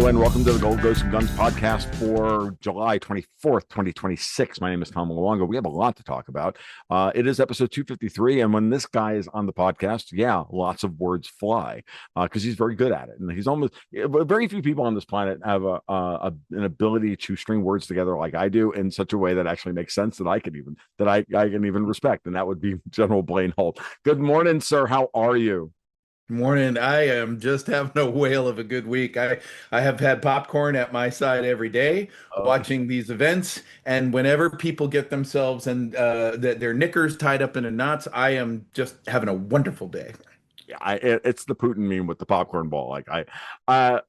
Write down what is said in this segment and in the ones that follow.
and welcome to the Gold Ghost and Guns podcast for July 24th, 2026. My name is Tom Luongo. We have a lot to talk about. It is episode 253, and when this guy is on the podcast, lots of words fly because he's very good at it. And he's almost very few people on this planet have an ability to string words together like I do in such a way that actually makes sense that I can even respect, and that would be General Blaine Holt. Good morning, sir. How are you? Morning. I am just having a whale of a good week. I have had popcorn at my side every day, watching these events, and whenever people get themselves and their knickers tied up into knots, I am just having a wonderful day. It's the Putin meme with the popcorn ball. Uh,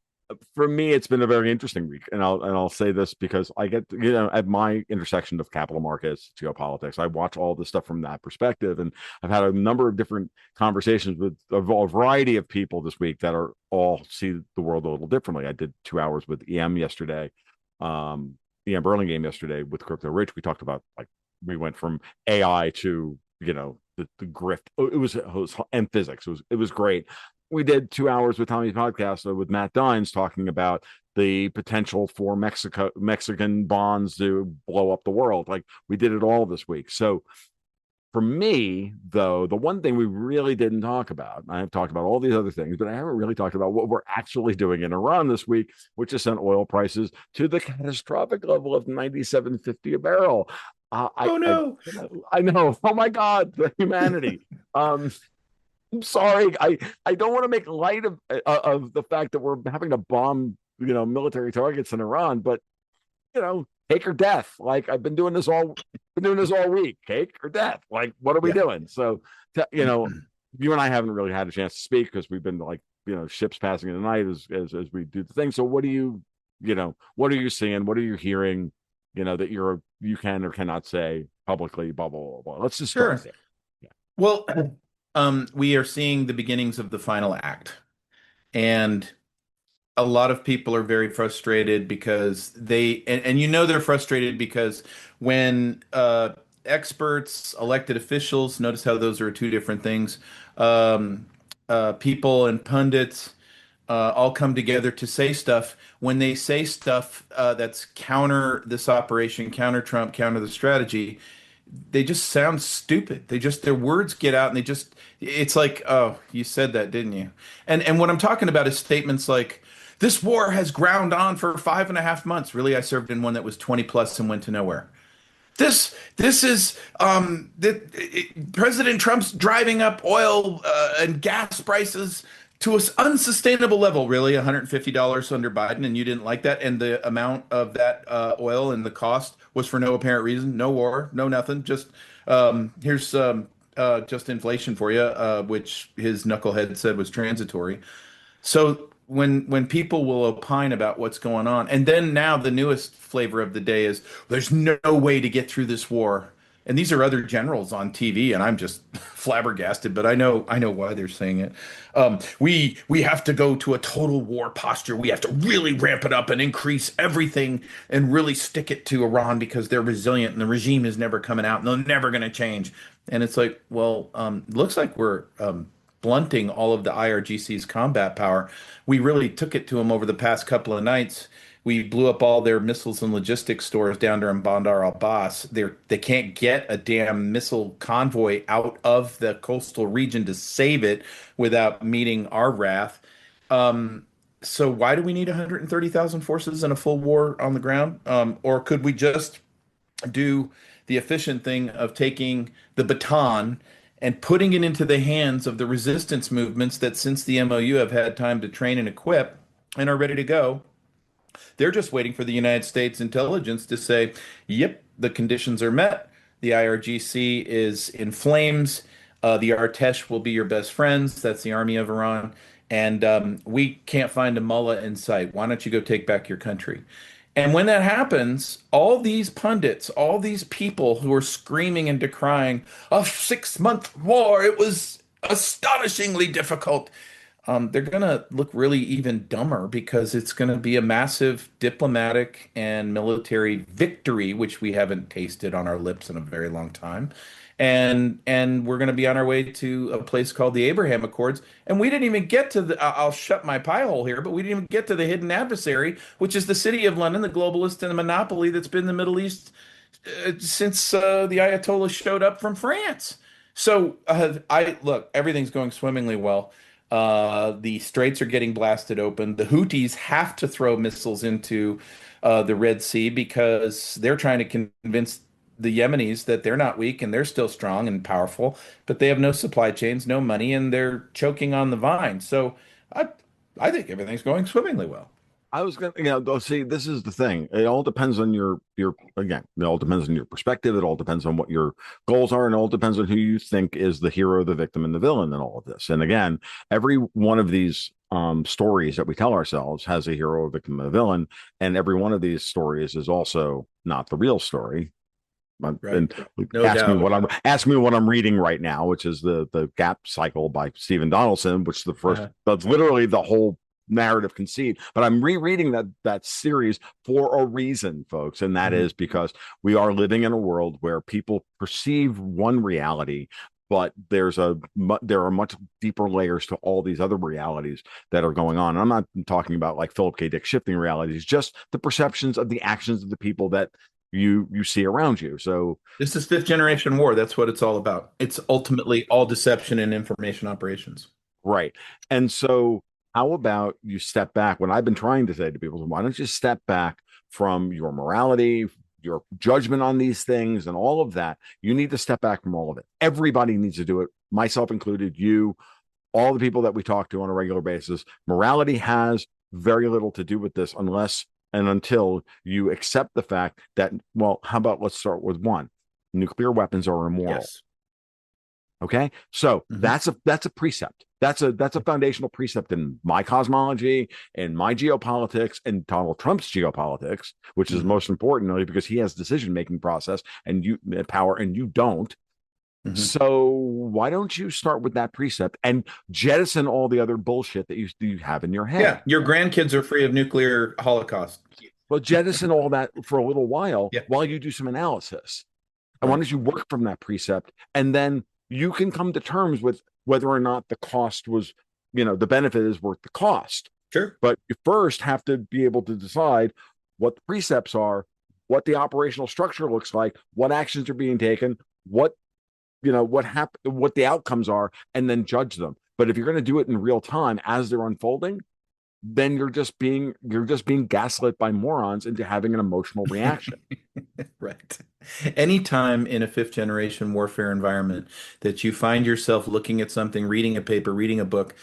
for me, it's been a very interesting week, and I'll say this because I get at my intersection of capital markets, geopolitics. I watch all this stuff from that perspective, and I've had a number of different conversations with a variety of people this week that are all see the world a little differently. I did 2 hours with EM yesterday, EM Burlingame yesterday with Crypto Rich. We talked about we went from AI to the grift. It was and physics. It was great. We did 2 hours with Tommy's podcast with Matt Dines talking about the potential for Mexican bonds to blow up the world. Like we did it all this week. So for me, though, the one thing we really didn't talk about, I have talked about all these other things, but I haven't really talked about what we're actually doing in Iran this week, which has sent oil prices to the catastrophic level of 97.50 a barrel. Oh no. I know. Oh my God, the humanity. I'm sorry. I don't want to make light of the fact that we're having to bomb military targets in Iran, but cake or death. Like I've been doing this all week. Cake or death. Like what are we Yeah. doing? So you and I haven't really had a chance to speak because we've been ships passing in the night as we do the thing. So what are you seeing? What are you hearing? That you can or cannot say publicly. Blah blah blah. Let's just start Sure. there. Yeah. Well, we are seeing the beginnings of the final act, and a lot of people are very frustrated because they're frustrated because when experts, elected officials, notice how those are two different things, um, people and pundits all come together to say stuff. When they say stuff that's counter this operation, counter Trump, counter the strategy, they just sound stupid. Their words get out and it's like, oh, you said that, didn't you? And what I'm talking about is statements like, this war has ground on for 5.5 months. Really, I served in one that was 20 plus and went to nowhere. This is President Trump's driving up oil and gas prices to an unsustainable level. Really, $150 under Biden, and you didn't like that. And the amount of that oil and the cost was for no apparent reason, no war, no nothing. Just inflation for you, which his knucklehead said was transitory. So when people will opine about what's going on, and then now the newest flavor of the day is there's no way to get through this war. And these are other generals on TV, and I'm just flabbergasted, but I know why they're saying it. We have to go to a total war posture. We have to really ramp it up and increase everything and really stick it to Iran because they're resilient and the regime is never coming out and they're never going to change. And it's like, well, looks like we're blunting all of the IRGC's combat power. We really took it to them over the past couple of nights. We blew up all their missiles and logistics stores down there in Bandar Abbas. They can't get a damn missile convoy out of the coastal region to save it without meeting our wrath. So why do we need 130,000 forces in a full war on the ground? Or could we just do the efficient thing of taking the baton and putting it into the hands of the resistance movements that since the MOU have had time to train and equip and are ready to go? They're just waiting for the United States intelligence to say, yep, the conditions are met. The IRGC is in flames. The Artesh will be your best friends. That's the army of Iran. And we can't find a mullah in sight. Why don't you go take back your country? And when that happens, all these pundits, all these people who are screaming and decrying a 6 month war, it was astonishingly difficult. they're going to look really even dumber because it's going to be a massive diplomatic and military victory, which we haven't tasted on our lips in a very long time. And we're going to be on our way to a place called the Abraham Accords. And we didn't even get to the, I'll shut my pie hole here, but we didn't even get to the hidden adversary, which is the city of London, the globalist and the monopoly that's been the Middle East since the Ayatollah showed up from France. So I look, everything's going swimmingly well. The straits are getting blasted open. The Houthis have to throw missiles into the Red Sea because they're trying to convince the Yemenis that they're not weak and they're still strong and powerful, but they have no supply chains, no money, and they're choking on the vine. So I, I think everything's going swimmingly well. I was gonna, see, this is the thing. It all depends on your again. It all depends on your perspective. It all depends on what your goals are, and it all depends on who you think is the hero, the victim, and the villain in all of this. And again, every one of these stories that we tell ourselves has a hero, a victim, and a villain, and every one of these stories is also not the real story. Right. And No doubt. ask me what I'm reading right now, which is the Gap Cycle by Stephen Donaldson, which the first Uh, that's literally the whole narrative conceit. But I'm rereading that series for a reason, folks, and that mhm. is because we are living in a world where people perceive one reality. But there are much deeper layers to all these other realities that are going on. And I'm not talking about like Philip K. Dick shifting realities, just the perceptions of the actions of the people that you see around you. So This is fifth generation war. That's what it's all about. It's ultimately all deception and information operations. right. And so how about you step back? What I've been trying to say to people is why don't you step back from your morality, your judgment on these things and all of that? You need to step back from all of it. Everybody needs to do it, myself included, you, all the people that we talk to on a regular basis. Morality has very little to do with this unless and until you accept the fact that, well, how about let's start with one. Nuclear weapons are immoral. Yes. Okay. So Hmm. that's a precept. That's a foundational precept in my cosmology, in my geopolitics, and Donald Trump's geopolitics, which is Hmm. most importantly because he has decision making process and you power and you don't. Hmm. So why don't you start with that precept and jettison all the other bullshit that you have in your Yeah, head? your grandkids are free of nuclear holocaust. Well, jettison all that for a little Yeah, while you do some analysis. And why right. don't you work from that precept? And then you can come to terms with whether or not the cost was, the benefit is worth the cost. Sure. But you first have to be able to decide what the precepts are, what the operational structure looks like, what actions are being taken, what the outcomes are, and then judge them. But if you're going to do it in real time as they're unfolding, then you're just being gaslit by morons into having an emotional reaction. Right. Anytime in a fifth generation warfare environment that you find yourself looking at something, reading a paper, reading a book,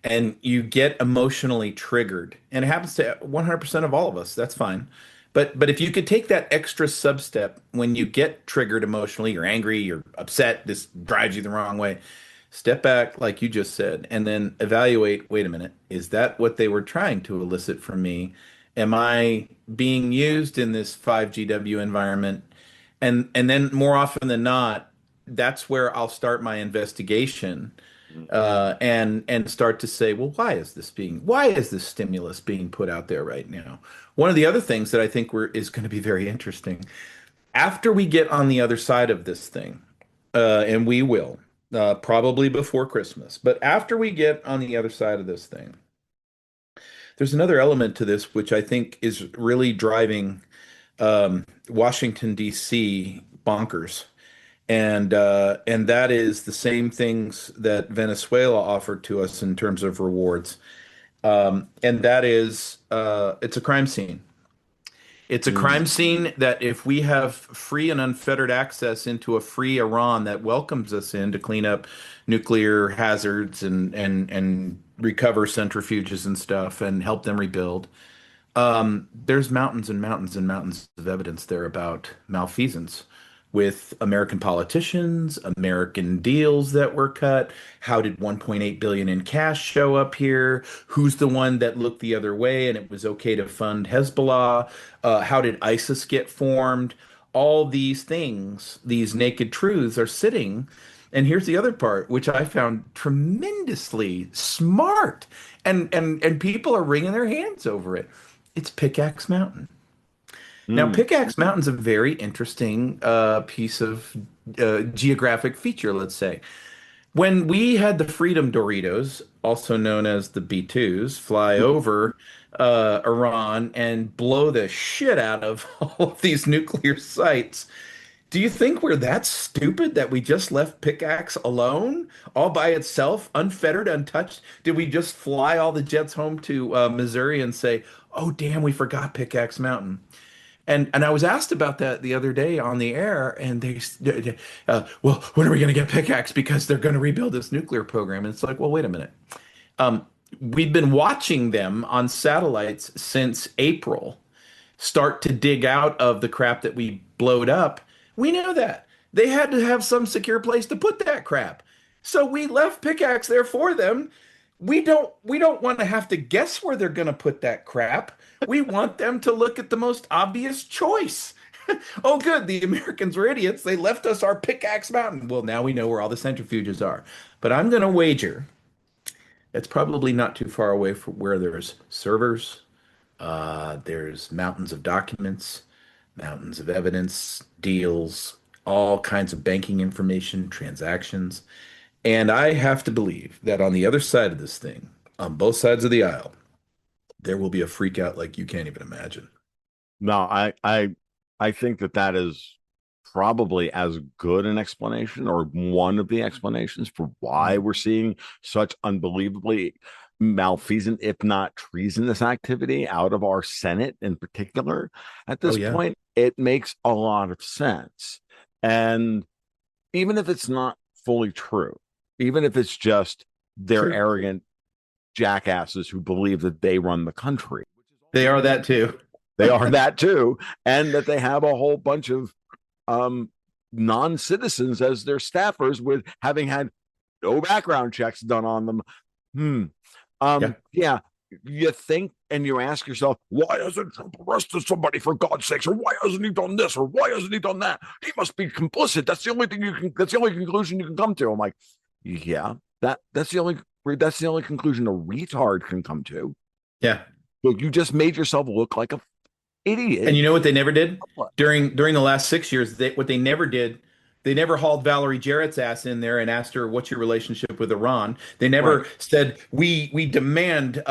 and you get emotionally triggered, and it happens to 100% of all of us, that's fine. But if you could take that extra sub step when you get triggered emotionally, you're angry, you're upset, this drives you the wrong way. Step back, like you just said, and then evaluate, wait a minute, is that what they were trying to elicit from me? Am I being used in this 5GW environment? And then more often than not, that's where I'll start my investigation and start to say, well, why is this stimulus being put out there right now? One of the other things that I think is going to be very interesting after we get on the other side of this thing, and we will, probably before Christmas, but after we get on the other side of this thing, there's another element to this which I think is really driving Washington, D.C. bonkers. And that is the same things that Venezuela offered to us in terms of rewards. And that is it's a crime scene. It's a crime Mm. scene that if we have free and unfettered access into a free Iran that welcomes us in to clean up nuclear hazards and recover centrifuges and stuff and help them rebuild, there's mountains and mountains and mountains of evidence there about malfeasance with American politicians, American deals that were cut. How did 1.8 billion in cash show up here? Who's the one that looked the other way and it was okay to fund Hezbollah? How did ISIS get formed? All these things, these naked truths are sitting. And here's the other part, which I found tremendously smart, and people are wringing their hands over it. It's Pickaxe Mountain. Now, Mm. Pickaxe Mountain's a very interesting piece of geographic feature, let's say. When we had the Freedom Doritos, also known as the B-2s, fly over Iran and blow the shit out of all of these nuclear sites, do you think we're that stupid that we just left Pickaxe alone, all by itself, unfettered, untouched? Did we just fly all the jets home to Missouri and say, "Oh, damn, we forgot Pickaxe Mountain"? And I was asked about that the other day on the air, and well, when are we going to get Pickaxe because they're going to rebuild this nuclear program? And it's like, well, wait a minute. Um, we've been watching them on satellites since April start to dig out of the crap that we blowed up. We know that. They had to have some secure place to put that crap. So we left Pickaxe there for them. We don't want to have to guess where they're going to put that crap. We want them to look at the most obvious choice. Oh, good. The Americans were idiots. They left us our Pickaxe Mountain. Well, now we know where all the centrifuges are. But I'm going to wager it's probably not too far away from where there's servers, there's mountains of documents, mountains of evidence, deals, all kinds of banking information, transactions. And I have to believe that on the other side of this thing, on both sides of the aisle, there will be a freak out like you can't even imagine. No, I think that that is probably as good an explanation or one of the explanations for why Mhm. we're seeing such unbelievably malfeasant, if not treasonous activity out of our Senate in particular. At Oh, this yeah. point, it makes a lot of sense. And even if it's not fully true, even if it's just they're Sure. arrogant jackasses who believe that they run the country, They are that too. they are that too, and that they have a whole bunch of um, non-citizens as their staffers with having had no background checks done on them. Hmm. Yeah. Yeah, you think and you ask yourself, why hasn't Trump arrested somebody for God's sakes, or why hasn't he done this, or why hasn't he done that? He must be complicit. That's the only thing you can. That's the only conclusion you can come to. I'm like, yeah, that's the only conclusion a retard can come to. Yeah. But you just made yourself look like a And idiot. you know what they never did during the last 6 years? What they never did, they never hauled Valerie Jarrett's ass in there and asked her, "What's your relationship with Iran?" They Right. never said, "We demand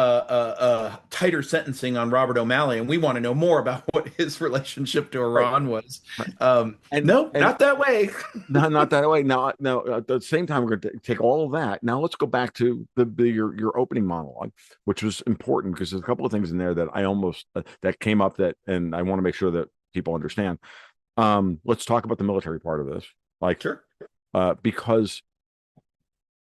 tighter sentencing on Robert O'Malley, and we want to know more about what his relationship to Right. Iran was." Right. And No, and not that way. not that way. Now, at the same time, we're going to take all of that. Now, let's go back to your opening monologue, which was important because there's a couple of things in there that I almost that came up that, and I want to make sure that people understand. Let's talk about the military part of this, like, Sure. because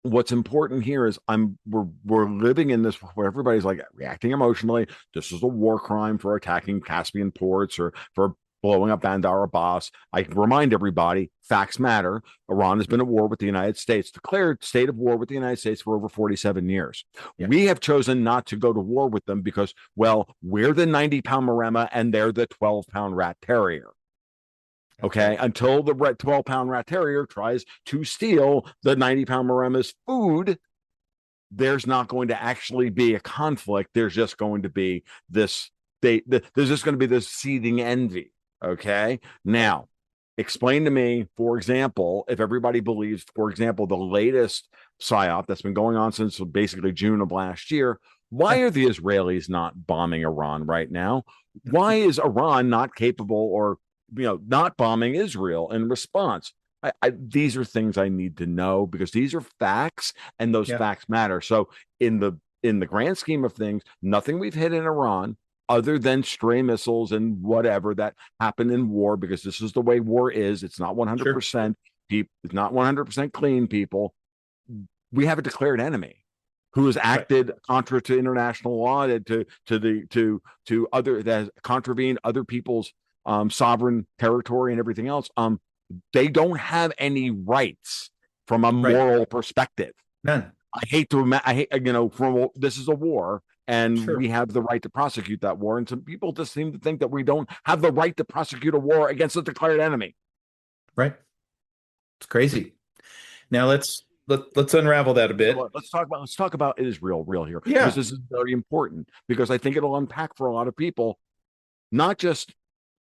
what's important here is we're living in this where everybody's like reacting emotionally. This is a war crime for attacking Caspian ports or for blowing up Bandar Abbas. I remind everybody, facts matter. Iran has been at war with the United States, declared state of war with the United States for over 47 years. Yeah. We have chosen not to go to war with them because, well, we're the 90-pound Maremma and they're the 12-pound rat terrier. That's Okay, right. until the 12-pound rat terrier tries to steal the 90-pound Maremma's food, there's not going to actually be a conflict. There's just going to be this. There's just going to be this seething envy. Okay, Right. now explain to me, for example, if everybody believes, for example, the latest psyop that's been going on since basically June of last year. Why Yeah. are the Israelis not bombing Iran right now? Why is Iran not capable or not bombing Israel in response? These are things I need to know because these are facts and those Yeah. facts matter. So in the grand scheme of things, nothing we've hit in Iran other than stray missiles and whatever that happen in war, because this is the way war is. It's not Sure. 100% people, it's not 100% clean people. We have a declared enemy who has Right. acted contra to international law, to other that has contravened other people's sovereign territory and everything else. They don't have any rights from a Right. moral perspective. None. I hate, from this is a war and Sure. we have the right to prosecute that war. And some people just seem to think that we don't have the right to prosecute a war against a declared enemy. Right. It's crazy. Now let's unravel that a bit. So let's talk about Israel real here because Yeah, this is very important because I think it'll unpack for a lot of people, not just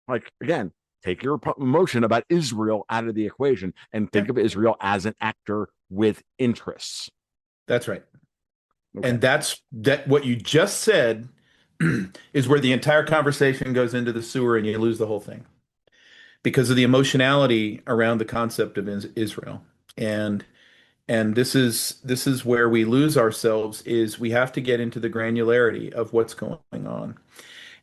like again, take your emotion about Israel out of the equation and yeah, think of Israel as an actor with interests. that's right. Okay. And that's that what you just said is where the entire conversation goes into the sewer and you lose the whole thing because of the emotionality around the concept of Israel. And this is where we lose ourselves is we have to get into the granularity of what's going on.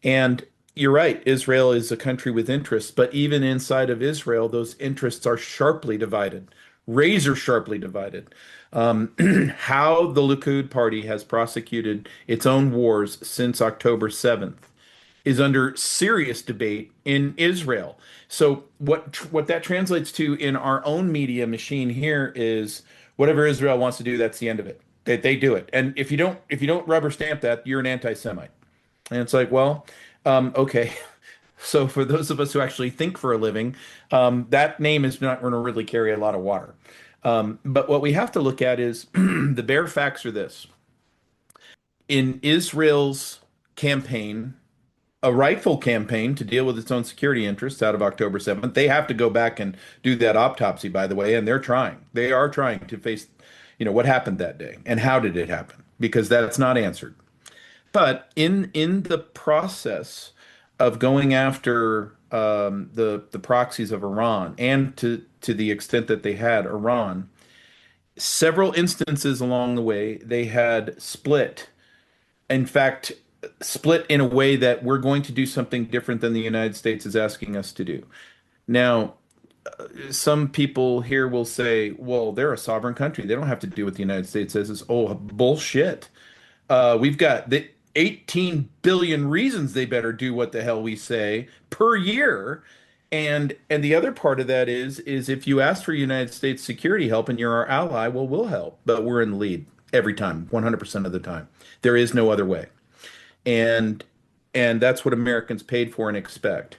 And you're right, Israel is a country with interests, but even inside of Israel, those interests are sharply divided, razor sharply divided. How the Likud party has prosecuted its own wars since October 7th is under serious debate in Israel. So what that translates to in our own media machine here is whatever Israel wants to do, that's the end of it. They do it. And if you don't rubber stamp that, you're an anti-Semite. And it's like, well, okay. So for those of us who actually think for a living, that name is not going to really carry a lot of water. But what we have to look at is the bare facts are this. In Israel's campaign, a rightful campaign to deal with its own security interests out of October 7th, they have to go back and do that autopsy, by the way, and they're trying. They are trying to face, what happened that day and how did it happen, because that's not answered. But in the process of going after the proxies of Iran, and to the extent that they had Iran, several instances along the way they had split. In fact, split in a way that we're going to do something different than the United States is asking us to do. Now, some people here will say, "Well, they're a sovereign country. They don't have to do what the United States says." It's oh bullshit. We've got the 18 billion reasons they better do what the hell we say per year. And the other part of that is if you ask for United States security help and you're our ally, well, we'll help, but we're in the lead every time, 100% of the time. There is no other way. And and that's what Americans paid for and expect.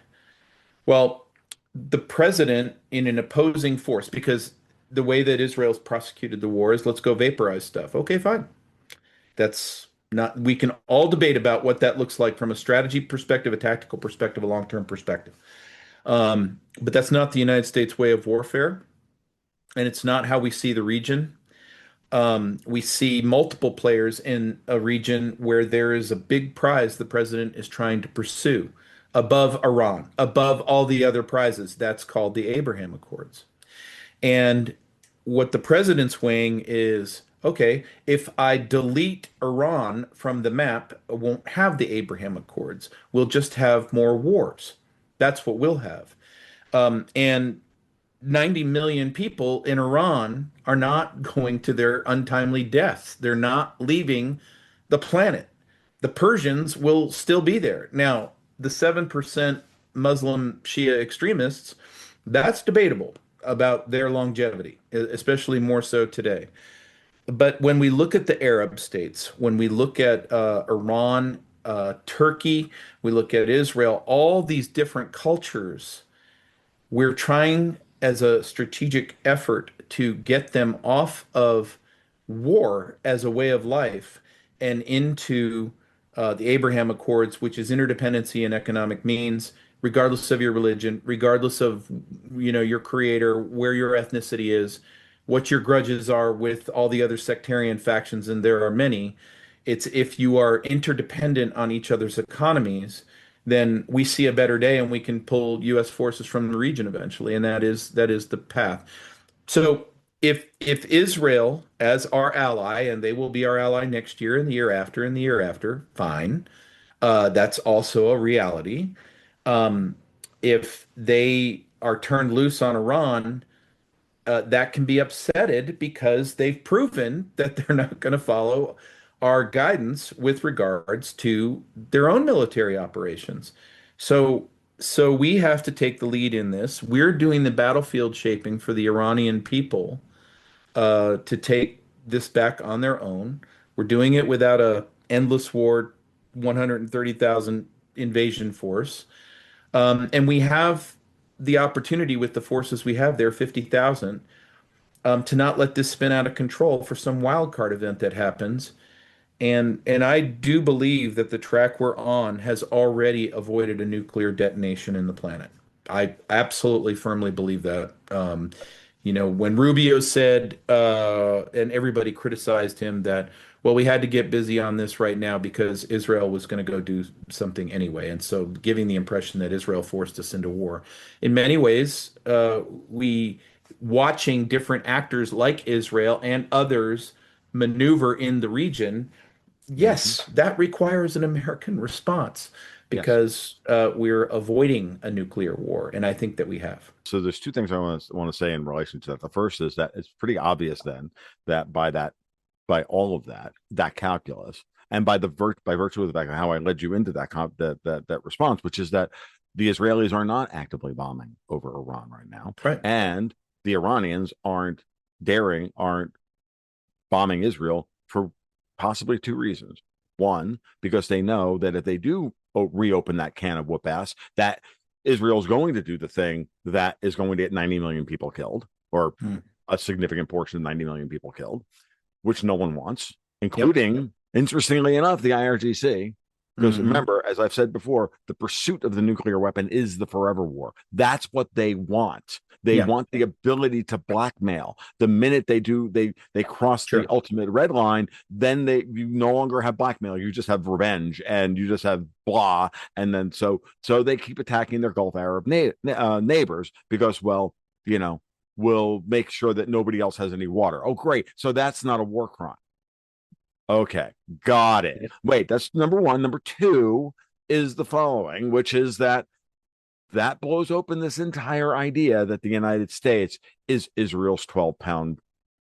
Well, the president in an opposing force, because the way that Israel's prosecuted the war is let's go vaporize stuff. Okay, fine. That's not, we can all debate about what that looks like from a strategy perspective, a tactical perspective, a long-term perspective. But that's not the United States way of warfare, and it's not how we see the region. We see multiple players in a region where there is a big prize the president is trying to pursue above Iran, above all the other prizes. That's called the Abraham Accords. And what the president's weighing is, okay, if I delete Iran from the map, I won't have the Abraham Accords. We'll just have more wars. That's what we'll have. And 90 million people in Iran are not going to their untimely deaths. They're not leaving the planet. The Persians will still be there. Now, the 7% Muslim Shia extremists, that's debatable about their longevity, especially more so today. But when we look at the Arab states, when we look at Iran, Turkey, we look at Israel, all these different cultures, we're trying as a strategic effort to get them off of war as a way of life and into the Abraham Accords, which is interdependency and economic means, regardless of your religion, regardless of your creator, where your ethnicity is, what your grudges are with all the other sectarian factions, and there are many. It's if you are interdependent on each other's economies, then we see a better day and we can pull U.S. forces from the region eventually, and that is the path. So if Israel as our ally, and they will be our ally next year and the year after and the year after, fine. That's also a reality. Um, if they are turned loose on Iran, that can be upsetted because they've proven that they're not going to follow our guidance with regards to their own military operations. So, so we have to take the lead in this. We're doing the battlefield shaping for the Iranian people to take this back on their own. We're doing it without a endless war, 130,000 invasion force. And we have the opportunity with the forces we have there, 50,000 to not let this spin out of control for some wild card event that happens. And I do believe that the track we're on has already avoided a nuclear detonation in the planet. I absolutely firmly believe that. When Rubio said, and everybody criticized him that, well, we had to get busy on this right now because Israel was going to go do something anyway. And so giving the impression that Israel forced us into war. In many ways, we watching different actors like Israel and others maneuver in the region. Mm-hmm. Yes, that requires an American response Yes. because we're avoiding a nuclear war, and I think that we have. So there's two things I want to say in relation to that. The first is that it's pretty obvious then that by all of that calculus, and by virtue of the fact of how I led you into that response, which is that the Israelis are not actively bombing over Iran right now, Right. and the Iranians aren't bombing Israel for possibly two reasons. One, because they know that if they do reopen that can of whoop ass, that Israel's going to do the thing that is going to get 90 million people killed, or Hmm. a significant portion of 90 million people killed, which no one wants, Yep. including, interestingly enough, the IRGC. Because Hmm. remember, as I've said before, the pursuit of the nuclear weapon is the forever war. That's what they want. They Yeah, want the ability to blackmail. The minute they cross the sure. ultimate red line, then you no longer have blackmail. You just have revenge, and you just have blah. And then so they keep attacking their Gulf Arab neighbors because, well, you know, will make sure that nobody else has any water. Oh, great. So that's not a war crime. Okay, got it. Yep. Wait, that's number one. Number two is the following, which is that blows open this entire idea that the United States is Israel's 12-pound,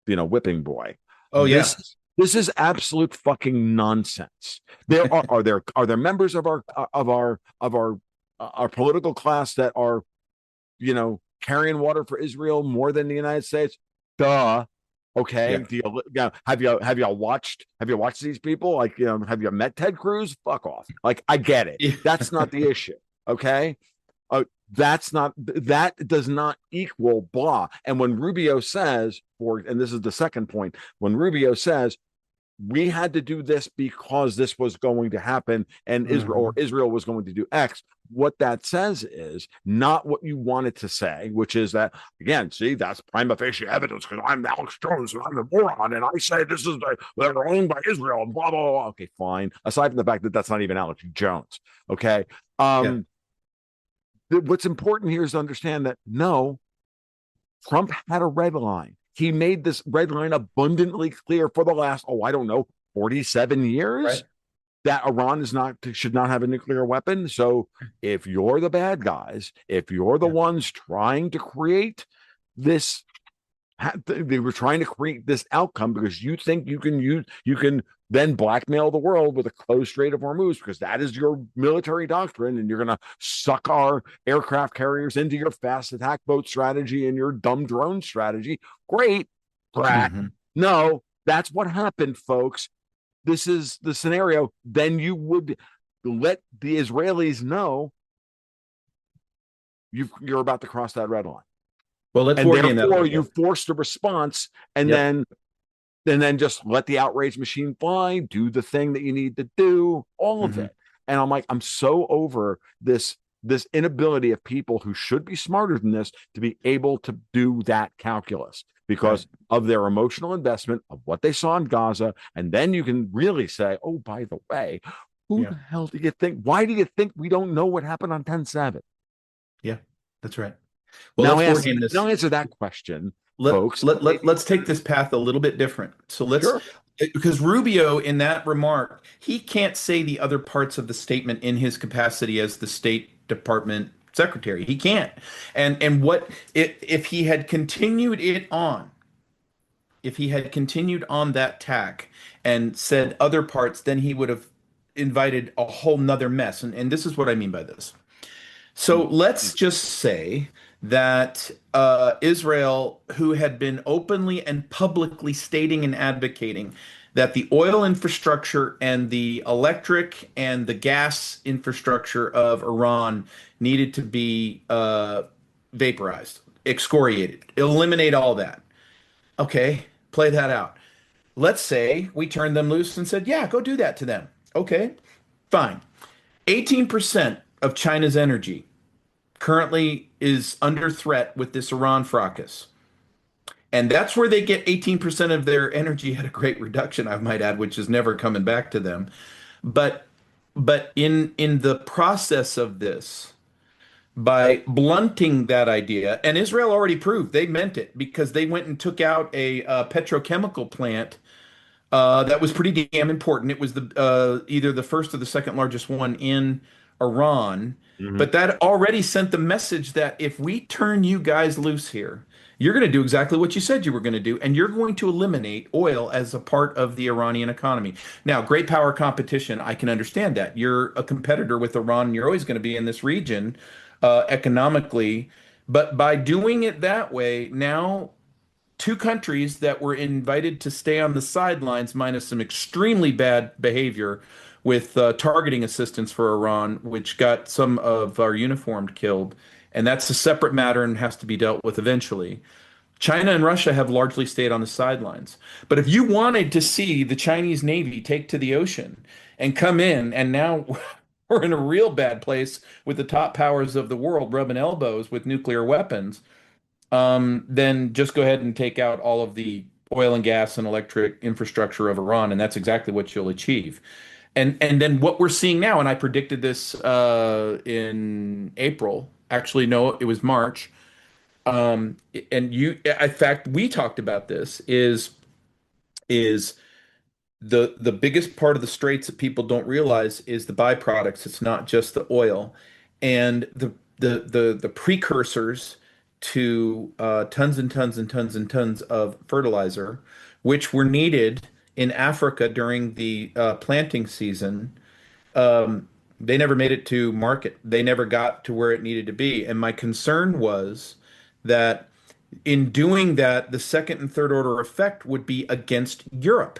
whipping boy. Oh yeah. This is absolute fucking nonsense. There are there members of our political class that are, carrying water for Israel more than the United States? Duh. Okay. Yeah. Do you, have you watched these people? Like, have you met Ted Cruz? Fuck off. Like, I get it. Yeah. That's not the issue. Okay. That does not equal blah. And when Rubio says, and this is the second point, when Rubio says we had to do this because this was going to happen, and Hmm. Israel was going to do X. What that says is not what you wanted to say, which is that, again, see, that's prima facie evidence because I'm Alex Jones and I'm a moron and I say this is they're owned by Israel and blah blah blah. Okay, fine. Aside from the fact that that's not even Alex Jones. Okay. Yeah. What's important here is to understand that no, Trump had a red line. He made this red line abundantly clear for the last, I don't know, 47 Right. years that Iran should not have a nuclear weapon. So if you're the bad guys, if you're the Yeah. ones trying to create this, they were trying to create this outcome because you think you can then blackmail the world with a closed Strait of Hormuz because that is your military doctrine, and you're going to suck our aircraft carriers into your fast attack boat strategy and your dumb drone strategy. Great, Pratt. Hmm. No, that's what happened, folks. This is the scenario. Then you would let the Israelis know you're about to cross that red line, Well, let's and war game that a therefore little you bit. forced a response, and Yep. then just let the outrage machine fly, do the thing that you need to do, all of Hmm. it. And I'm like, I'm so over this inability of people who should be smarter than this to be able to do that calculus Right. because of their emotional investment of what they saw in Gaza. And then you can really say, oh, by the way, who Yeah. the hell do you think? Why do you think we don't know what happened on 10/7? Yeah. That's right. Well, Now let's war ask game now this. answer that question, let folks. let, let Maybe let's take this path a little bit different. So let's sure. because Rubio in that remark, he can't say the other parts of the statement in his capacity as the State Department secretary. He can't. And what if he had continued it on, if he had continued on that tack and said other parts, then he would have invited a whole nother mess. And this is what I mean by this. So let's just say that Israel, who had been openly and publicly stating and advocating that the oil infrastructure and the electric and the gas infrastructure of Iran needed to be vaporized, excoriated, eliminate all that. Okay, play that out. Let's say we turned them loose and said, yeah, go do that to them. Okay, fine. 18% of China's energy currently is under threat with this Iran fracas. And that's where they get 18% of their energy at a great reduction, I might add, which is never coming back to them. But in the process of this, by blunting that idea, and Israel already proved they meant it because they went and took out a petrochemical plant that was pretty damn important. It was the either the first or the second largest one in Iran. Hmm. But that already sent the message that if we turn you guys loose here, you're going to do exactly what you said you were going to do, and you're going to eliminate oil as a part of the Iranian economy. Now, great power competition, I can understand that. You're a competitor with Iran, and you're always going to be in this region economically. But by doing it that way, now two countries that were invited to stay on the sidelines, minus some extremely bad behavior with targeting assistance for Iran, which got some of our uniformed killed. And that's a separate matter and has to be dealt with eventually. China and Russia have largely stayed on the sidelines. But if you wanted to see the Chinese Navy take to the ocean and come in, and now we're in a real bad place with the top powers of the world rubbing elbows with nuclear weapons, then just go ahead and take out all of the oil and gas and electric infrastructure of Iran, and that's exactly what you'll achieve. And then what we're seeing now, and I predicted this in April. Actually, no, it was March. And in fact, we talked about this. Is the biggest part of the straits that people don't realize is the byproducts. It's not just the oil, and the precursors to tons and tons and tons and tons of fertilizer, which were needed in Africa during the planting season. They never made it to market. They never got to where it needed to be. And my concern was that in doing that, the second and third order effect would be against Europe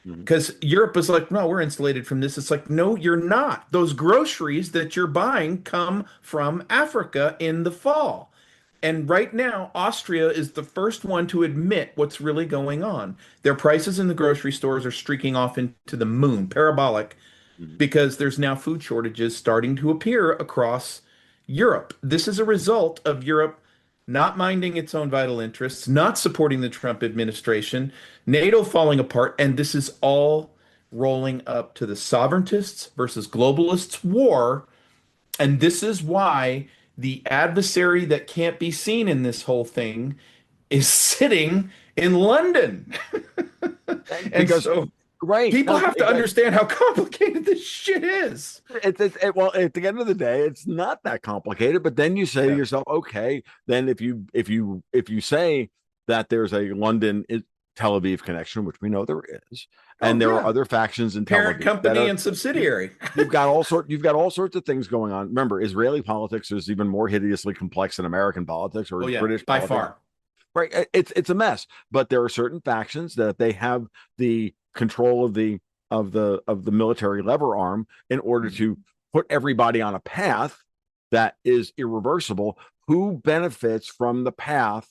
Hmm. because Europe is like, no, we're insulated from this. It's like, no, you're not. Those groceries that you're buying come from Africa in the fall. And right now, Austria is the first one to admit what's really going on. Their prices in the grocery stores are streaking off into the moon, parabolic, Hmm. because there's now food shortages starting to appear across Europe. This is a result of Europe not minding its own vital interests, not supporting the Trump administration, NATO falling apart, and this is all rolling up to the sovereigntists versus globalists war. And this is why the adversary that can't be seen in this whole thing is sitting in London. And Because so right, people no, have to understand how complicated this shit is. well, at the end of the day, it's not that complicated. But then you say to Yeah. yourself, okay, then if you say that there's a London Tel Aviv connection, which we know there is, Oh, and there are yeah. other factions in Tel Parent Aviv that company are and you, subsidiary. you've got all sorts of things going on. Remember, Israeli politics is even more hideously complex than American politics Oh, or yeah, British by politics. far. Right, it's a mess. But there are certain factions that they have the control of the military lever arm in order Mhm. to put everybody on a path that is irreversible. Who benefits from the path?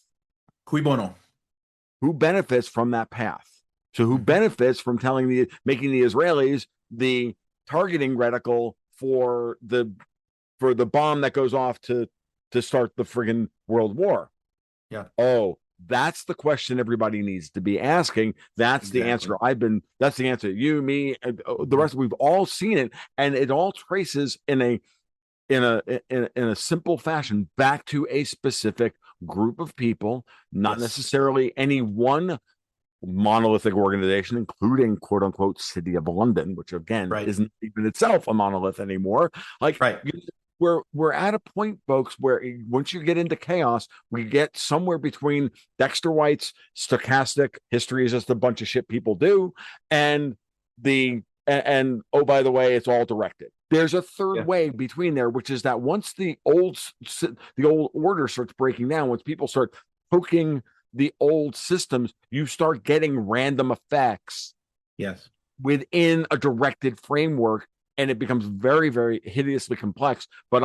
Cui bono. Who benefits from that path? So who Mhm. benefits from making the Israelis the targeting reticle for the bomb that goes off to start the friggin' world war? Yeah, Oh, that's the question everybody needs to be asking. That's the exactly. answer. That's the answer. You, me, the Yeah. rest, we've all seen it. And it all traces in a simple fashion back to a specific group of people, not Yes. necessarily any one monolithic organization, including quote unquote City of London, which again Right. isn't even itself a monolith anymore. Like Right. we're at a point, folks, where once you get into chaos, we get somewhere between Dexter White's stochastic history is just a bunch of shit people do, and and oh, by the way, it's all directed. There's a third Yeah. way between there, which is that once the old order starts breaking down, once people start poking the old systems, you start getting random effects Yes. within a directed framework, and it becomes very, very hideously complex. But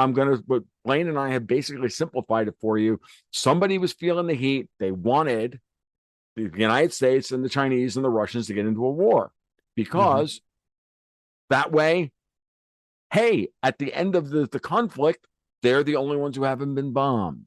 Blaine and I have basically simplified it for you. Somebody was feeling the heat. They wanted the United States and the Chinese and the Russians to get into a war Hmm. because that way, hey, at the end of the conflict, they're the only ones who haven't been bombed.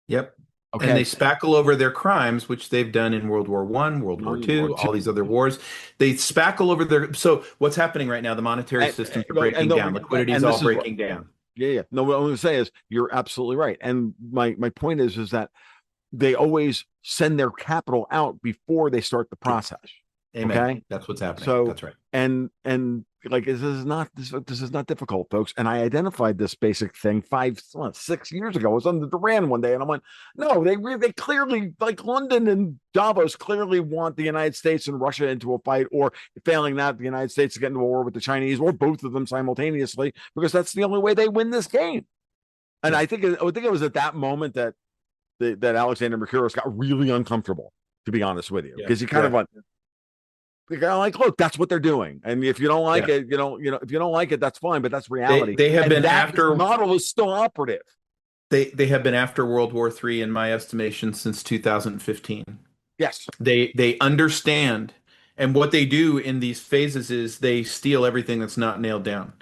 Yep. And they Okay. spackle over their crimes, which they've done in World War One, World War World War Two, all II. these other wars. They spackle over their. So what's happening right now? The monetary systems are breaking down. Liquidity is and all this is breaking down. yeah, yeah. No, what I'm going to say is you're absolutely right. And my point is that they always send their capital out before they start the process. Amen. Okay. That's what's happening. So That's right. and like this is not difficult, folks. And I identified this basic thing 6 years ago. I was on the Duran one day, and I went, no, they clearly, like London and Davos, clearly want the United States and Russia into a fight, or failing that, the United States to get into a war with the Chinese, or both of them simultaneously, because that's the only way they win this game. And Yeah. I think it was at that moment that Alexander Mercouris got really uncomfortable, to be honest with you, Yeah. because he kind of Yeah. went, like, look, that's what they're doing, and if you don't like Yeah. it, if you don't like it, that's fine, but that's They reality, they have and been that after model is still operative. they have been after World War III in my estimation since 2015. Yes. They understand, and what they do in these phases is they steal everything that's not nailed down.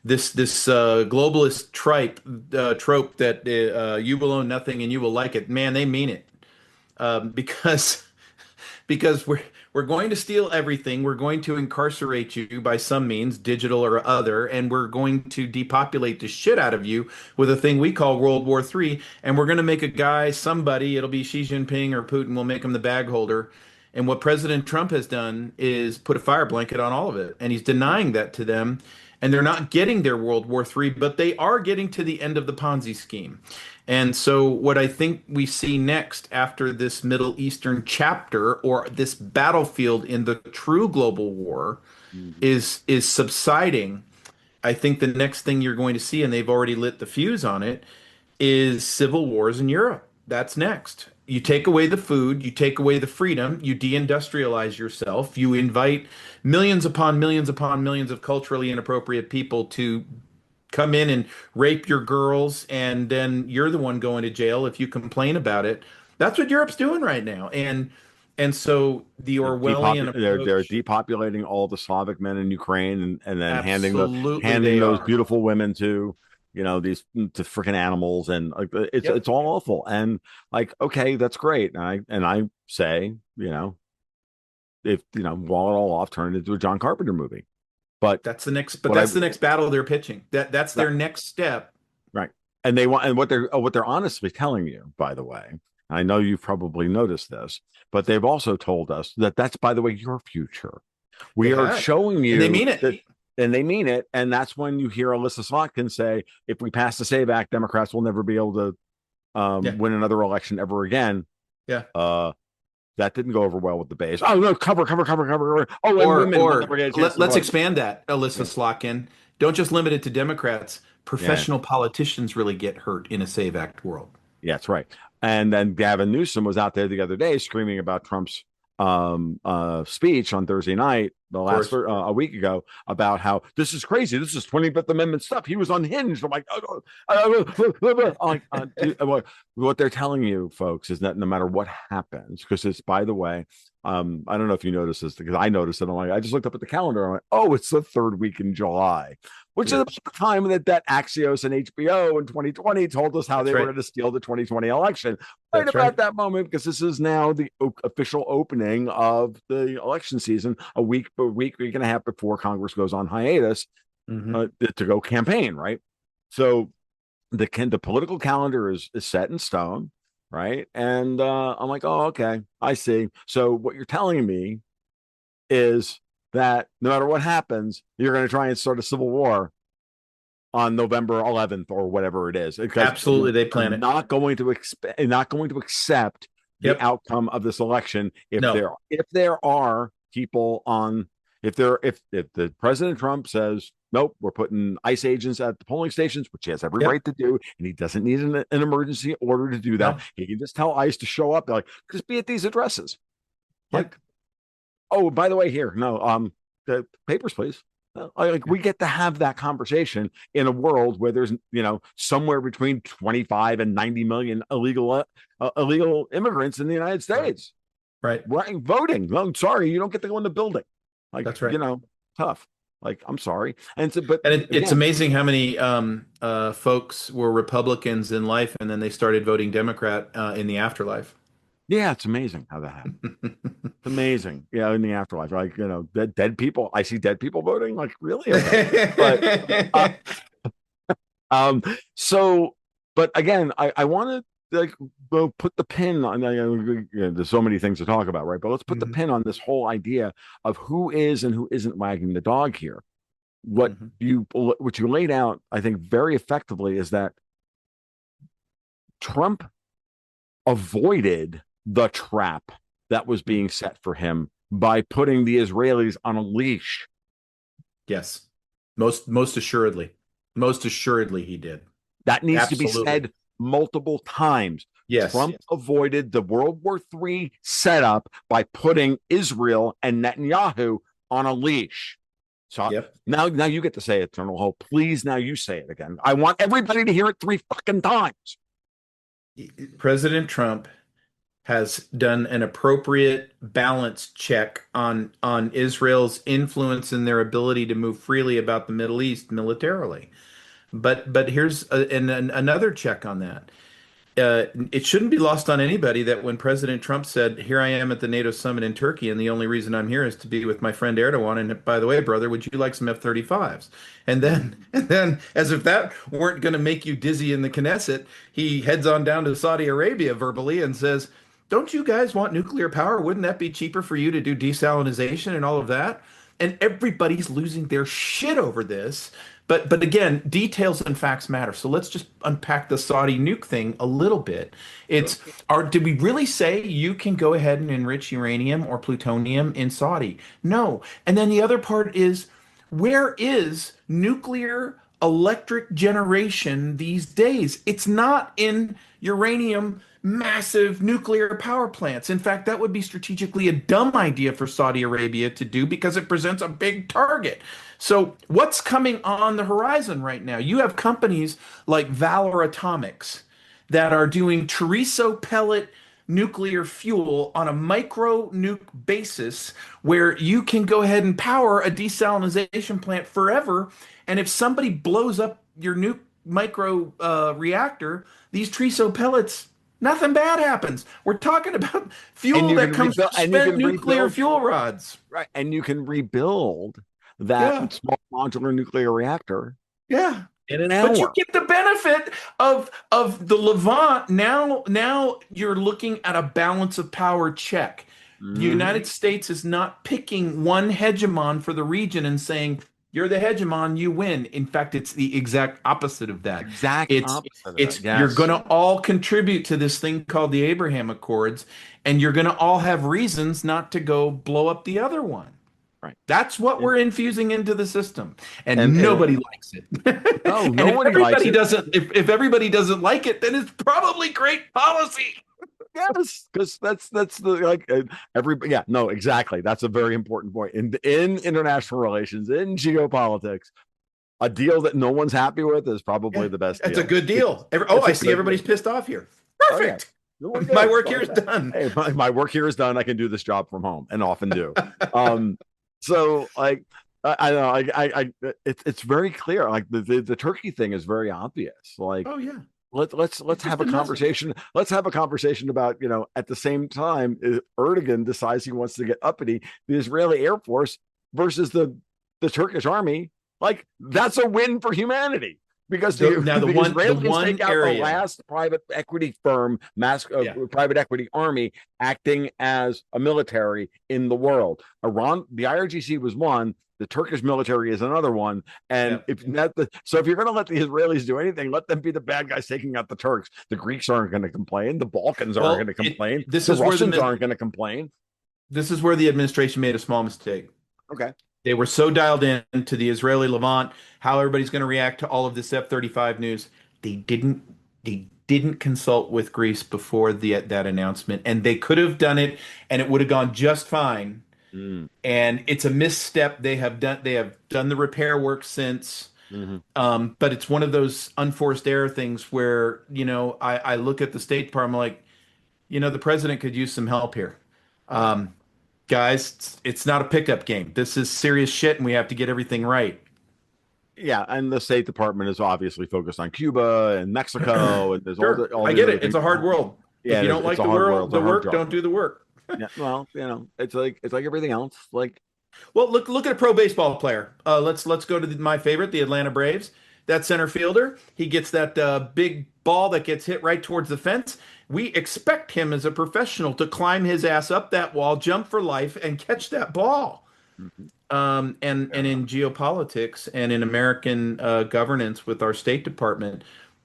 This globalist trope that you will own nothing and you will like it. Man, they mean it, because we're going to steal everything. We're going to incarcerate you by some means, digital or other, and we're going to depopulate the shit out of you with a thing we call World War III. And we're going to make a guy, somebody, it'll be Xi Jinping or Putin, will make him the bag holder. And what President Trump has done is put a fire blanket on all of it. And he's denying that to them. And they're not getting their World War III, but they are getting to the end of the Ponzi scheme. And so, what I think we see next after this Middle Eastern chapter, or this battlefield in the true global war, Mhm. is subsiding. I think the next thing you're going to see, and they've already lit the fuse on it, is civil wars in Europe. That's next. You take away the food, you take away the freedom, you deindustrialize yourself, you invite millions upon millions of culturally inappropriate people to come in and rape your girls, and then you're the one going to jail if you complain about it. That's what Europe's doing right now. And so the Orwellian They're approach, depopulating all the Slavic men in Ukraine, and then absolutely handing they those are. beautiful women to these to freaking animals, and like Yep. it's all awful. And like, okay, that's great. And I say, if wall it all off, turn it into a John Carpenter movie. But But what I that's the next battle they're pitching. That's that their next step. right, and they want, and what they're honestly telling you, by the way, I know you've probably noticed this, but they've also told us that that's, by the way, your future. They We are have. showing And they you mean that, it. and they mean it. And that's when you hear Alyssa Slotkin say, if we pass the SAVE Act, Democrats will never be able to Yeah. win another election ever again. Yeah. Uh, that didn't go over well with the base. Oh, no, cover, cover, cover, cover. Oh, and Or women will never get a chance to let's vote. expand that, Alyssa Yeah. Slotkin. Don't just limit it to Democrats. Yeah. Professional politicians really get hurt in a Save Act world. Yeah, that's right. And then Gavin Newsom was out there the other day screaming about Trump's speech on Thursday night, Of course. a week ago, about how this is crazy. This is 25th Amendment stuff. He was unhinged. I'm like, what they're telling you, folks, is that no matter what happens, because it's, by the way, I don't know if you noticed this, because I noticed it. I'm like, I just looked up at the calendar. I'm like, oh, it's the third week in July, which is Yeah, about the time that Axios and HBO in 2020 told us how that's they were right. going to steal the 2020 election. Right That's about right. that moment, because this is now the official opening of the election season, a week and a half before Congress goes on hiatus Hmm. to go campaign, right? So the political calendar is set in stone, right? And I'm like, oh, okay, I see. So what you're telling me is that no matter what happens, you're going to try and start a civil war on November 11th or whatever it is, because Absolutely, they you're plan it. not going to accept the Yep. outcome of this election No. if there are people on if the President Trump says nope, we're putting ICE agents at the polling stations, which he has every Yep. right to do, and he doesn't need an emergency order to do that. No. He can just tell ICE to show up. They're like, just be at these addresses. Yep. Like, oh, by the way, here, no, the papers, please. Like, Yeah. we get to have that conversation in a world where there's somewhere between 25 and 90 million illegal immigrants in the United Right. States. Right. Right, voting. No, I'm sorry, you don't get to go in the building. Like, That's right. tough. Like, I'm sorry. And so, but And it's again, amazing how many folks were Republicans in life, and then they started voting Democrat in the afterlife. yeah, it's amazing how that happened. It's amazing. Yeah, in the afterlife, like, dead people. I see dead people voting. Like, really? Okay. But uh, um, so, but again, I want to like go put the pin on. There's so many things to talk about, right? But let's put the Mhm, pin on this whole idea of who is and who isn't wagging the dog here. mhm, What you laid out, I think, very effectively is that Trump avoided the trap that was mhm. being set for him by putting the Israelis on a leash. Yes, most assuredly, most assuredly he did. That needs to be Absolutely. said multiple times. Yes. Trump avoided the World War III setup by putting Israel and Netanyahu on a leash. So Yep. now you get to say it, Eternal Hope. Please, now you say it again. I want everybody to hear it 3 fucking times. President Trump has done an appropriate balance check on Israel's influence and their ability to move freely about the Middle East militarily. But here's another check on that. It shouldn't be lost on anybody that when President Trump said, "Here I am at the NATO summit in Turkey, and the only reason I'm here is to be with my friend Erdogan. And by the way, brother, would you like some F-35s?" And then, Mm-hmm. and then, as if that weren't going to make you dizzy in the Knesset, he heads on down to Saudi Arabia verbally and says, "Don't you guys want nuclear power? Wouldn't that be cheaper for you to do desalinization and all of that?" And everybody's losing their shit over this. But again, details and facts matter. So let's just unpack the Saudi nuke thing a little bit. Sure. It's did we really say you can go ahead and enrich uranium or plutonium in Saudi? No. And then the other part is where is nuclear electric generation these days? It's not in uranium massive nuclear power plants. In fact, that would be strategically a dumb idea for Saudi Arabia to do because it presents a big target. So, what's coming on the horizon right now? You have companies like Valor Atomics that are doing Chorizo pellet nuclear fuel on a micro nuke basis where you can go ahead and power a desalinization plant forever. And if somebody blows up your nuke micro reactor, these Chorizo pellets, nothing bad happens. We're talking about And fuel you that can comes rebuild, from and you spent can nuclear rebuild, fuel rods. right? And you can rebuild that Yeah. small modular nuclear reactor Yeah. in an But you hour. get the benefit of the Levant. Now you're looking at a balance of power check. The Mm-hmm. United States is not picking one hegemon for the region and saying, you're the hegemon, you win. In fact, it's the exact opposite of that. Exact It's opposite of that. it's you're Yes. gonna all contribute to this thing called the Abraham Accords, and you're gonna all have reasons not to go blow up the other one. Right. That's what And we're infusing into the system, and, and and nobody likes it. no, And nobody likes it. if everybody doesn't like it, then it's probably great policy. Yes, because that's the like every yeah, no, exactly. That's a very important point in international relations, in geopolitics. A deal that no one's happy with is probably Yeah, the best that's a deal. good deal. Oh, It's I a see good everybody's deal. pissed off here. Oh yeah. Perfect. No, we're My good. work here Like, is done. hey, my work here is done. I can do this job from home and often do. Um, so like I know it's very clear. Like the turkey thing is very obvious. Like Oh yeah, let's it's just have a a message. conversation. Let's have a conversation about at the same time Erdogan decides he wants to get uppity, the Israeli Air Force versus the Turkish army. Like that's a win for humanity because So now the the Israelis take one out the area, last private equity firm, yeah, private equity army acting as a military in the world. Iran, the IRGC was one. The Turkish military is another one, and yeah. if you're going to let the Israelis do anything, let them be the bad guys taking out the Turks. The Greeks aren't going to complain. The Balkans aren't going Well, to complain. this The is where Russians aren't going to complain. the administration made a small mistake. Okay. They were so dialed in to the Israeli Levant, how everybody's going to react to all of this F-35 news. They didn't they didn't consult with Greece before that announcement, and they could have done it and it would have gone just fine. Mm, And it's a misstep. They have done the repair work since. hmm But it's one of those unforced error things where, I look at the State Department like, the president could use some help here. Um, guys, it's not a pickup game. This is serious shit, and we have to get everything right. Yeah, and the State Department is obviously focused on Cuba and Mexico, and there's Sure, all I these get other it. It's things. a hard world. Yeah, If you don't it's like a hard world, it's the a hard work, job. don't do the work. Yeah, well, it's like everything else. Like, Well, look at a pro baseball player. Let's go to my favorite, the Atlanta Braves. That center fielder, he gets that big ball that gets hit right towards the fence. We expect him as a professional to climb his ass up that wall, jump for life, and catch that ball. mhm, And fair enough. in geopolitics and in American governance with our State Department,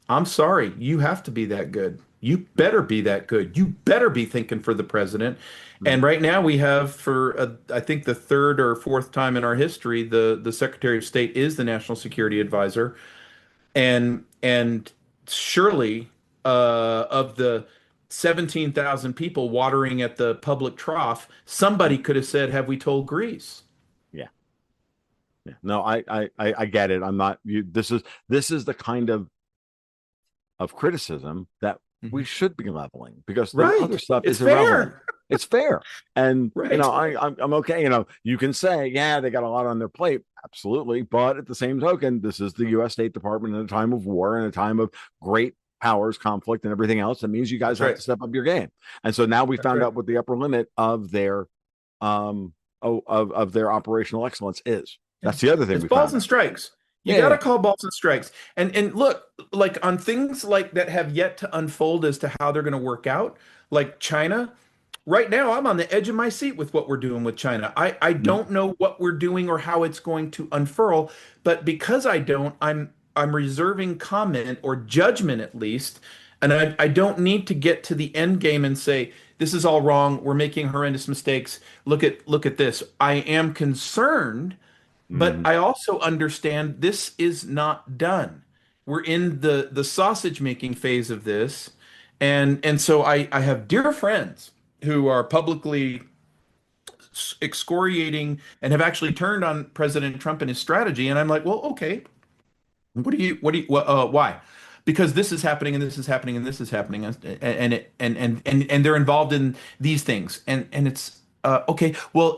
I'm sorry, you have to be that good. You better be that good. You better be thinking for the president. And Mhm, right now we have, for I think the third or fourth time in our history, the Secretary of State is the National Security Advisor, and surely of the 17,000 people watering at the public trough, mhm. somebody could have said, "Have we told Greece?" Yeah, yeah. No, I get it. I'm not. This is the kind of criticism that we Mhm. should be leveling because the other Right. stuff It's is irrelevant. fair. It's fair. And Right. I'm okay. You can say, yeah, they got a lot on their plate. Absolutely. But at the same token, this is the US State Department in a time of war and a time of great powers conflict and everything else. That means you guys That's have right. to step up your game. And so now we That's found right. out what the upper limit of their of their operational excellence is. Yeah. That's the other thing It's we balls found and out. strikes. You Yeah, got yeah, to call balls and strikes. And look, like on things like that have yet to unfold as to how they're going to work out, like China. Right now, I'm on the edge of my seat with what we're doing with China. I yeah. don't know what we're doing or how it's going to unfurl, but because I don't, I'm reserving comment or judgment at least, and I don't need to get to the end game and say this is all wrong. We're making horrendous mistakes. Look at this. I am concerned, but Mhm. I also understand this is not done. We're in the sausage making phase of this, and so I have dear friends who are publicly excoriating and have actually turned on President Trump and his strategy. And I'm like, well, okay, why? Because this is happening and this is happening and this is happening and they're involved in these things and it's okay. Well,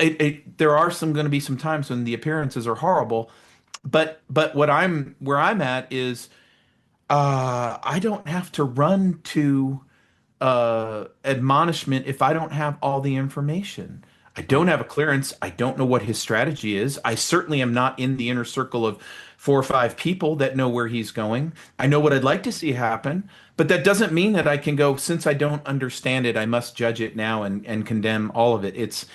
there are some going to be some times when the appearances are horrible, but what I'm where I'm at is I don't have to run to admonishment if I don't have all the information. I don't Right. have a clearance. I don't know what his strategy is. I certainly am not in the inner circle of 4 or 5 people that know where he's going. I know what I'd like to see happen, but that doesn't mean that I can go, since I don't understand it, I must judge it now and condemn all of it. It's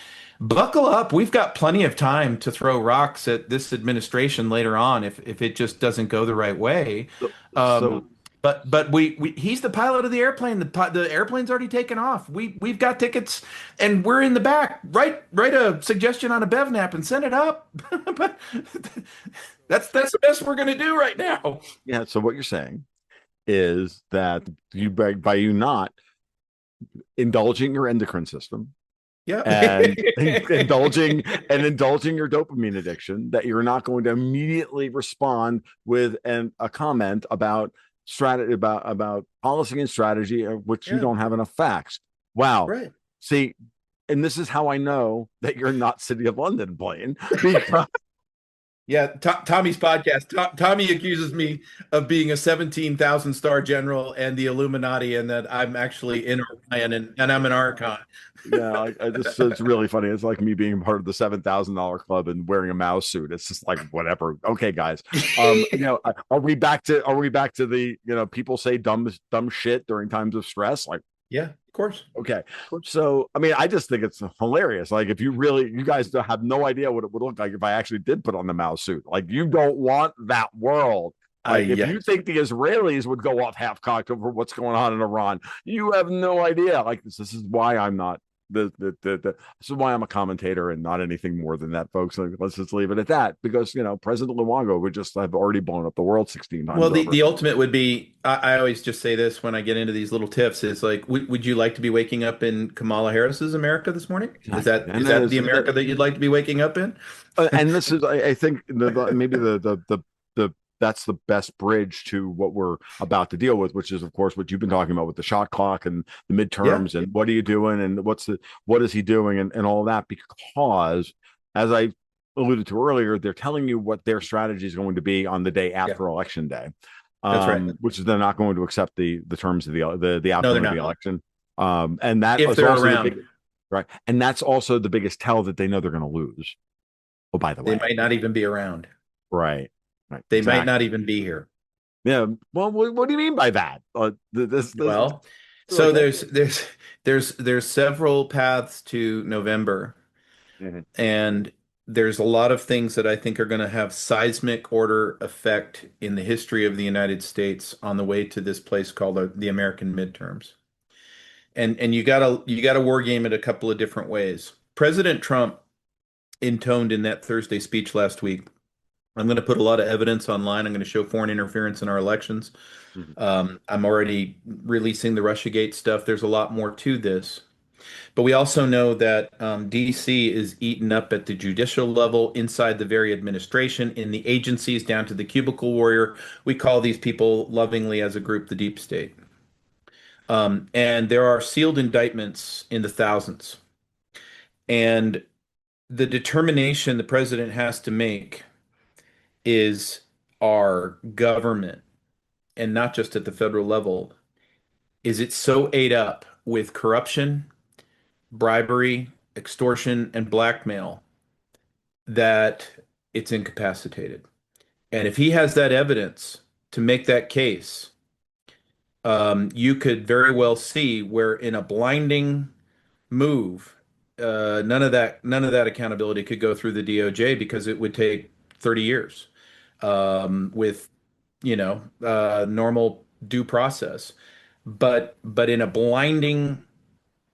buckle up. We've got plenty of time to throw rocks at this administration later on if it just doesn't go the right way. So, Um, so but we he's the pilot of the airplane. The airplane's already taken off. We've got tickets and we're in the back. Write a suggestion on a bev nap and send it up. But that's the best we're gonna do right now. yeah, so what you're saying is that by you not indulging your endocrine system Yeah. and indulging your dopamine addiction, that you're not going to immediately respond with a comment about strategy about policy and strategy of which you Yeah. don't have enough facts. Wow. Right. See, and this is how I know that you're not City of London, Blaine, because Yeah, Tommy's podcast. Tommy accuses me of being a 17,000 star general and the Illuminati, and that I'm actually in Orion and I'm an Archon. yeah, I just it's really funny. It's like me being part of the $7,000 club and wearing a mouse suit. It's just like whatever. Okay, guys. Are we back to the people say dumb shit during times of stress? Like, Yeah, of course. okay. Of course. So I mean, I just think it's hilarious. Like, if you guys have no idea what it would look like if I actually did put on the mouse suit. Like, you don't want that world. Like, if Yeah. you think the Israelis would go off half cocked over what's going on in Iran, you have no idea. Like, this is why I'm not this is why I'm a commentator and not anything more than that, folks. Like, let's just leave it at that, because President Luongo would just have already blown up the world 16 Well, times over. the ultimate would be I always just say this when I get into these little tips is like, would you like to be waking up in Kamala Harris's America this morning? Exactly. Is And that the America that you'd like to be waking up in? and this is, I think, maybe the that's the best bridge to what we're about to deal with, which is of course what you've been talking about with the shot clock and the Yeah, midterms and what are you doing and what is he doing and all that. Because as I alluded to earlier, they're telling you what their strategy is going to be on the day yeah, after election day, that's right. which is they're not going to accept the terms of the No, they're outcome of the not. election. And that If is they're also the big around, right, and that's also the biggest tell that they know they're going to lose. Oh, by the they way, might not even be around. right, right, They might exactly. not even be here. Yeah. Well, what do you mean by that? This Well, so like that. there's several paths to November, Mhm. and there's a lot of things that I think are going to have seismic order effect in the history of the United States on the way to this place called the American midterms. And you gotta war game it a couple of different ways. President Trump intoned in that Thursday speech last week, I'm going to put a lot of evidence online. I'm going to show foreign interference in our elections. Mhm. I'm already releasing the Russiagate stuff. There's a lot more to this. But we also know that DC is eaten up at the judicial level, inside the very administration, in the agencies, down to the cubicle warrior. We call these people lovingly as a group the deep state. And there are sealed indictments in the thousands. And the determination the president has to make is, our government, and not just at the federal level, is it so ate up with corruption, bribery, extortion, and blackmail that it's incapacitated. And if he has that evidence to make that case, you could very well see where in a blinding move, none of that accountability could go through the DOJ because it would take 30 years with normal due process. But in a blinding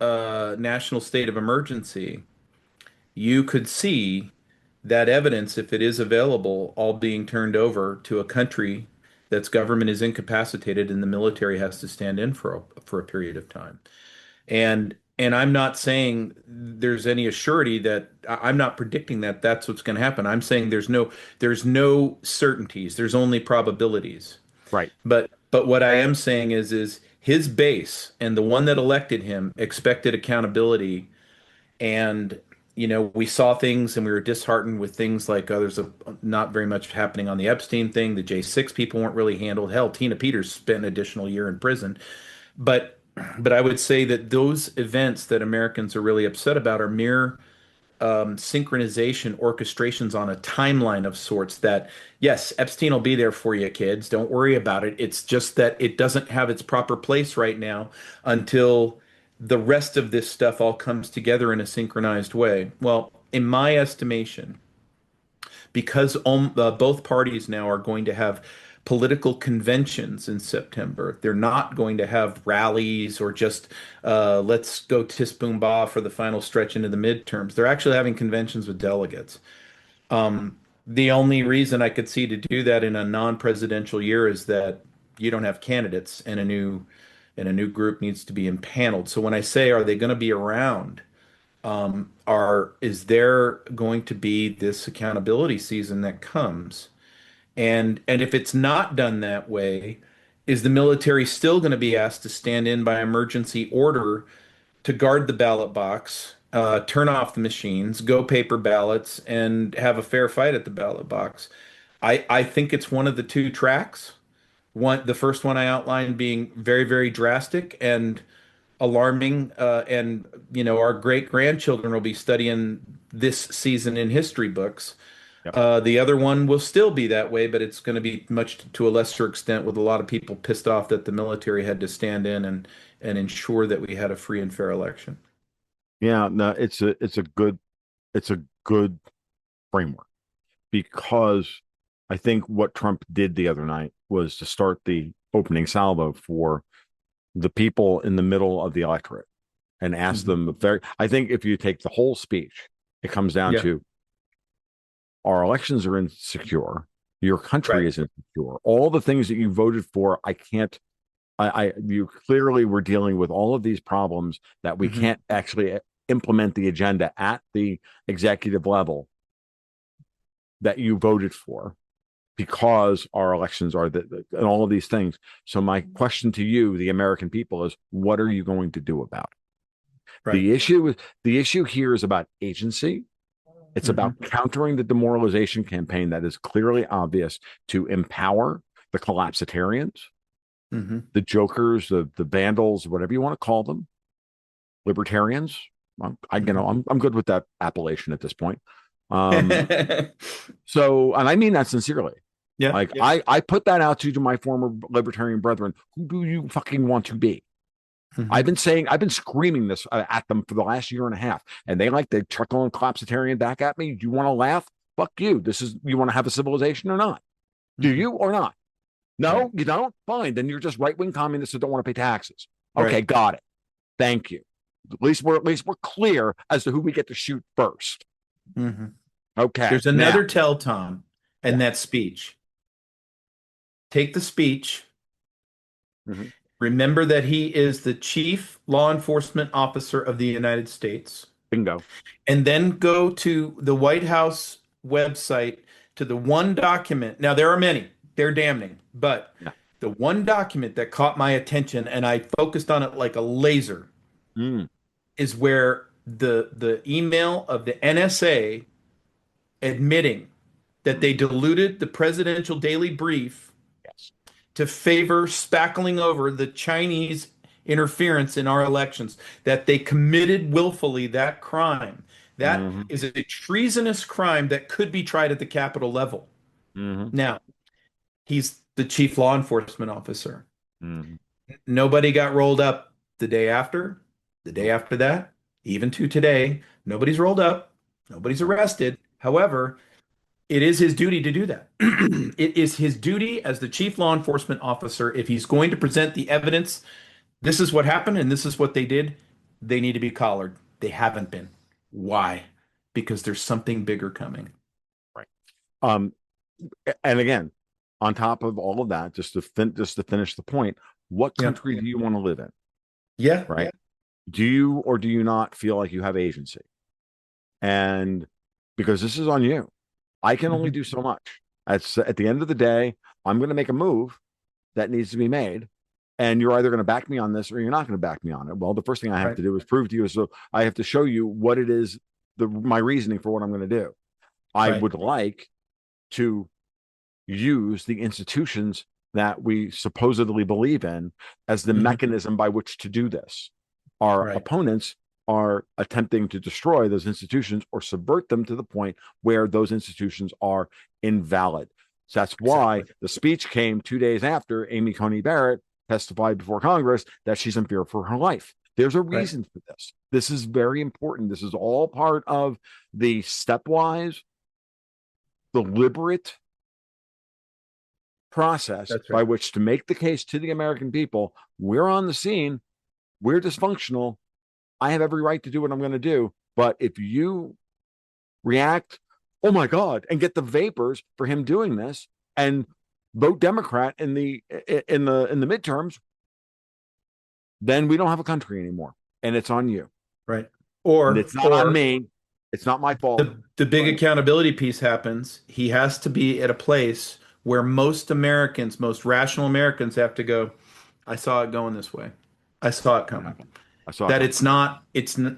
national state of emergency, you could see that evidence, if it is available, all being turned over to a country that's government is incapacitated and the military has to stand in for a period of time. And I'm not saying there's any assurity that I'm not predicting that that's what's going to happen. I'm saying there's no certainties. There's only probabilities. Right. But what I am saying is his base and the one that elected him expected accountability. And we saw things and we were disheartened with things like, there's not very much happening on the Epstein thing. The J6 people weren't really handled. Hell, Tina Peters spent an additional year in prison. But but I would say that those events that Americans are really upset about are mere synchronization, orchestrations on a timeline of sorts. That, yes, Epstein will be there for you, kids. Don't worry about it. It's just that it doesn't have its proper place right now until the rest of this stuff all comes together in a synchronized way. Well, in my estimation, because both parties now are going to have political conventions in September. They're not going to have rallies or just let's go tis boom bah for the final stretch into the midterms. They're actually having conventions with delegates. The only reason I could see to do that in a non-presidential year is that you don't have candidates and a new group needs to be impaneled. So when I say, are they going to be around? Is there going to be this accountability season that comes? And if it's not done that way, is the military still going to be asked to stand in by emergency order to guard the ballot box, turn off the machines, go paper ballots, and have a fair fight at the ballot box? I think it's one of the two tracks. The first one I outlined being very, very drastic and alarming, and our great grandchildren will be studying this season in history books. Yep. The other one will still be that way, but it's going to be much to a lesser extent, with a lot of people pissed off that the military had to stand in and ensure that we had a free and fair election. Yeah. No, it's a good framework because I think what Trump did the other night was to start the opening salvo for the people in the middle of the electorate and ask Mhm. them very. I think if you take the whole speech, it comes down Yeah, to our elections are insecure. Your country right. is insecure. All the things that you voted for, I can't. You clearly were dealing with all of these problems that we Hmm. can't actually implement the agenda at the executive level that you voted for. because our elections are and all of these things. So my question to you, the American people, is what are you going to do about it? Right. The issue here is about agency. It's about Hmm. countering the demoralization campaign that is clearly obvious to empower the collapsitarians, Hmm. the jokers, the vandals, whatever you want to call them, libertarians. I'm good with that appellation at this point. Um, Hmm. so, and I mean that sincerely. Yeah. Like I put that out to my former libertarian brethren. Who do you fucking want to be? Hmm. I've been screaming this at them for the last year and a half, and they like to chuckle and collapsitarian back at me. Do you want to laugh? Fuck you. You want to have a civilization or not? Do Hmm. you or not? Right. No, you don't? Fine. Then you're just right wing communists who don't want to pay taxes. Right. Okay, got it. Thank you. At least we're clear as to who we get to shoot first. Hmm. Okay. There's Now, another tell, Tom, yeah. and that speech. Take the speech. Mhm. Remember that he is the chief law enforcement officer of the United States. Bingo. And then go to the White House website to the one document. Now, there are many, they're damning, but Yeah. the one document that caught my attention and I focused on it like a laser Mm. is where the email of the NSA admitting that Mm. they diluted the presidential daily brief Yes. to favor spackling over the Chinese interference in our elections, that they committed willfully that crime. That Hmm. is a treasonous crime that could be tried at the Capitol level. Hmm. Now, he's the chief law enforcement officer. Hmm. Nobody got rolled up the day Nope. after that, even to today. Nobody's rolled up, nobody's Nope. arrested. However, it is his duty to do that. It is his duty as the chief law enforcement officer. If he's going to present the evidence, this is what happened and this is what they did, they need to be collared. They haven't been. Why? Because there's something bigger coming. Right. Um, and again, on top of all of that, just to finish the point, what Yeah. country do you want to live in? Yeah. Right? Do you or do you not feel like you have agency? And because this is on you, I can only Mhm. do so much. At the end of the day, I'm going to make a move that needs to be made. And you're either going to back me on this or you're not going to back me on it. Well, the first thing I have Right. to do is prove to you. So I have to show you what it is, my reasoning for what I'm going to do. I Right. would like to use the institutions that we supposedly believe in as the Mhm. mechanism by which to do this. Our Right. opponents are attempting to destroy those institutions or subvert them to the point where those institutions are invalid. So that's why Exactly. the speech came 2 days after Amy Coney Barrett testified before Congress that she's in fear for her life. There's a Right. reason for this. This is very important. This is all part of the stepwise, deliberate process That's by right. which to make the case to the American people we're on the scene, we're dysfunctional. I have every right to do what I'm going to do. But if you react, oh my God, and get the vapors for him doing this and vote Democrat in the midterms, then we don't have a country anymore. And it's on you. Right. And Or it's not on or me. It's not my fault. the big accountability piece happens. He has to be at a place where most Americans, most rational Americans have to go, I saw it going this way. I saw it coming. I saw it That coming.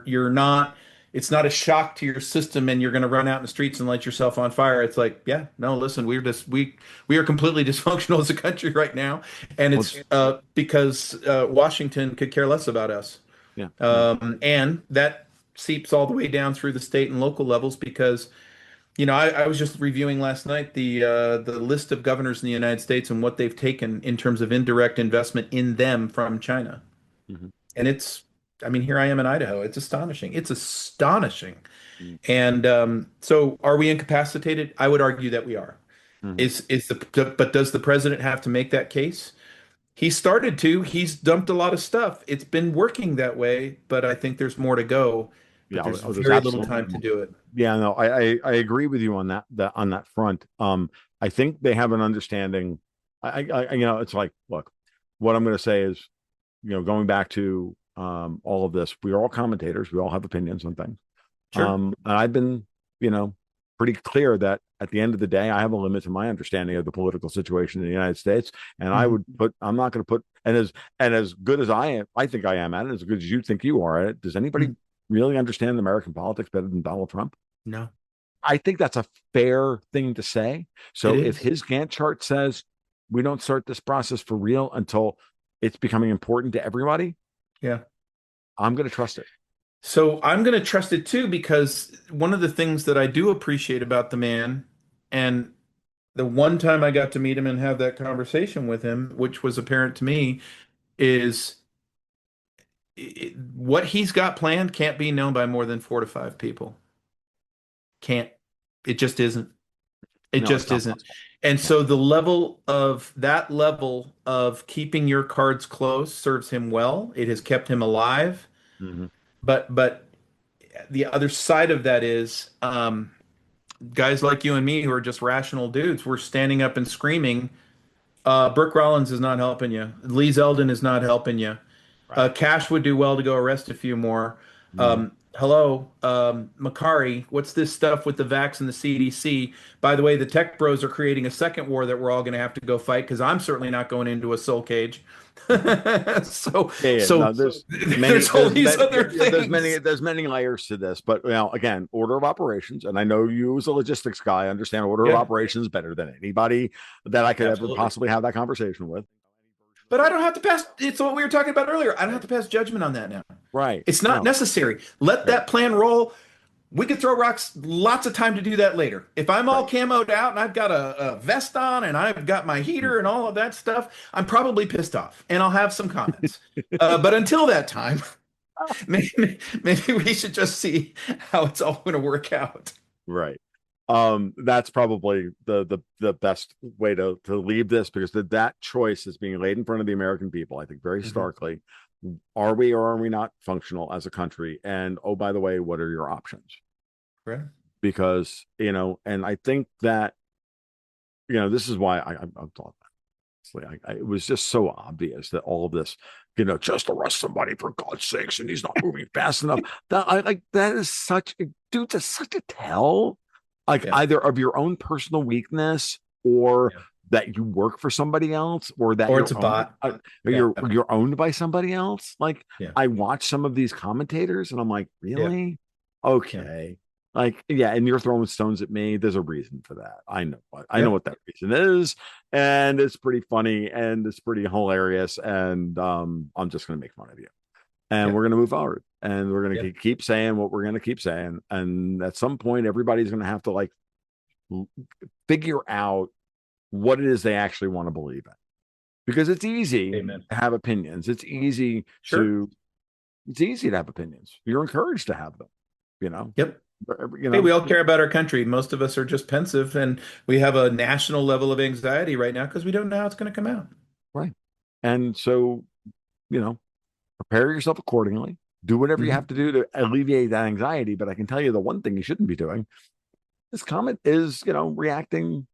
you're not it's not a shock to your system and you're going to run out in the streets and light yourself on fire. It's like, yeah, no, listen, we are completely dysfunctional as a country right now, and Well, it's because Washington could care less about us. yeah, yeah, And that seeps all the way down through the state and local levels because, I was just reviewing last night the list of governors in the United States and what they've taken in terms of indirect investment in them from China. mhm, And I mean, here I am in Idaho. It's astonishing. It's astonishing. mhm, And so are we incapacitated? I would argue that we are. mhm. But does the president have to make that case? He started to. He's dumped a lot of stuff. It's been working that way, but I think there's more to go. But Yeah. there's Oh, there's very little absolutely time to more. do it. Yeah, no, I agree with you on that front. I think they have an understanding. It's like, look, what I'm going to say is, going back to all of this, we are all commentators. We all have opinions on things. Sure. And I've been, you know, pretty clear that at the end of the day, I have a limit to my understanding of the political situation in the United States, and Mhm. I'm not going to put, and as good as I am, I think I am at it, as good as you think you are at it. Does anybody Mhm. really understand American politics better than Donald Trump? No, I think that's a fair thing to say. it So if is. his Gantt chart says we don't start this process for real until it's becoming important to everybody, Yeah. I'm going to trust it. So I'm going to trust it too because one of the things that I do appreciate about the man, and the one time I got to meet him and have that conversation with him, which was apparent to me, is what he's got planned can't be known by more than 4 to 5 people. Can't. It just isn't. It No, it's just not isn't. possible. And Yeah. so the level of keeping your cards close serves him well. It has kept him alive. Hmm. But the other side of that is guys like you and me who are just rational dudes, we're standing up and screaming, Brooke Rollins is not helping you. Lee Zeldin is not helping you. Right. Cash would do well to go arrest a few more. Hmm. Hello, Makari, what's this stuff with the vax and the CDC? By the way, the tech bros are creating a second war that we're all going to have to go fight because I'm certainly not going into a soul cage. So, Yeah, yeah. so No, there's many, there's all these yeah, other yeah, things. there's many layers to this. But again, order of operations, and I know you as a logistics guy understand order of Yeah, operations better than anybody that I could ever absolutely. possibly have that conversation with. But I don't have to pass. It's what we were talking about earlier. I don't have to pass judgment on that now. Right. It's not No. necessary. Let Right. that plan roll. We could throw rocks lots of time to do that later. If I'm all Right. camoed out and I've got a vest on and I've got my heater and all of that stuff, I'm probably pissed off and I'll have some comments. But until that time, maybe we should just see how it's all going to work out. Right. That's probably the best way to leave this because that choice is being laid in front of the American people, I think, very Mhm. starkly. Are we or are we not functional as a country? And oh, by the way, what are your options? Right. Because, and I think that, this is why I thought it was just so obvious that all of this, just arrest somebody for God's sakes, and he's not moving fast enough. That I like that is such a dude, that's such a tell, like Yeah. either of your own personal weakness or Yeah. that you work for somebody else or that Or it's a bot. Yeah. you're owned by somebody else. Like Yeah. I watch some of these commentators and I'm like, Yeah. really? Yeah. Okay. Like, yeah, and you're throwing stones at me. There's a reason for that. I know Yeah. what that reason is, and it's pretty funny and it's pretty hilarious. And I'm just gonna make fun of you. And Yeah. we're gonna move forward. And we're Yeah. gonna keep saying what we're gonna keep saying. And at some point, everybody's gonna have to like figure out what it is they actually want to believe in. Because it's easy Amen. to have opinions. Sure. It's easy to have opinions. You're encouraged to have them, you know. Yep. You Hey, we know, all care about our country. Most of us are just pensive, and we have a national level of anxiety right now because we don't know how it's going to come out. right. And so, you know, prepare yourself accordingly. Do whatever you Mhm. have to do to alleviate that anxiety. But I can tell you the one thing you shouldn't be doing. This comment is, overreacting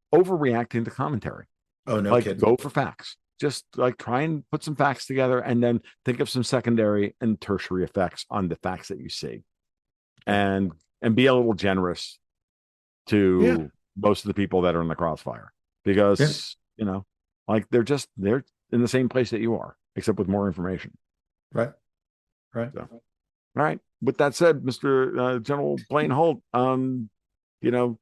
to commentary. Oh, no Like, kidding. go for facts. Just like try and put some facts together and then think of some secondary and tertiary effects on the facts that you see. Yeah. And be a little generous Yeah. to most of the people that are in the crossfire Yeah. because, like they're in the same place that you are, except with more information. Right. Right. So, all right. With that said, Mr. General Blaine Holt,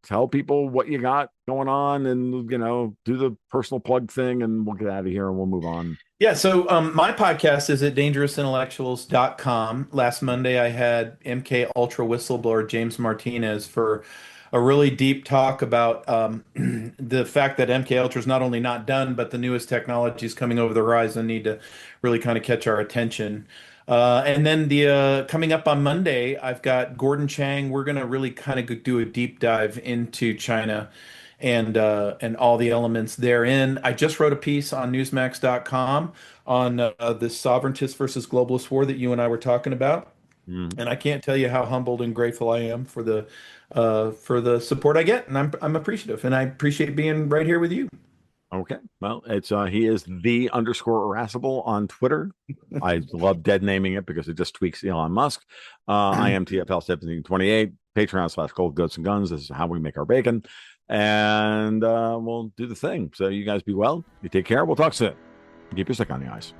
tell people what you got going on and, do the personal plug thing and we'll get out of here and we'll move on. Yeah, so my podcast is at dangerousintellectuals.com. Last Monday, I had MK Ultra whistleblower James Martinez for a really deep talk about the fact that MK Ultra is not only not done, but the newest technologies coming over the horizon need to really kind of catch our attention. And then the coming up on Monday, I've got Gordon Chang. We're going to really kind of do a deep dive into China and all the elements therein. I just wrote a piece on Newsmax.com on the sovereigntist versus globalist war that you and I were talking about, Mhm. and I can't tell you how humbled and grateful I am for the support I get, and I'm appreciative, and I appreciate being right here with you. Okay. Well, it's he is the underscore irascible on Twitter. I love dead naming it because it just tweaks Elon Musk. I am TFL 1728, Patreon/Gold Goats and Guns. This is how we make our bacon. And we'll do the thing. So you guys be well. You take care. We'll talk soon. Keep your stick on the ice.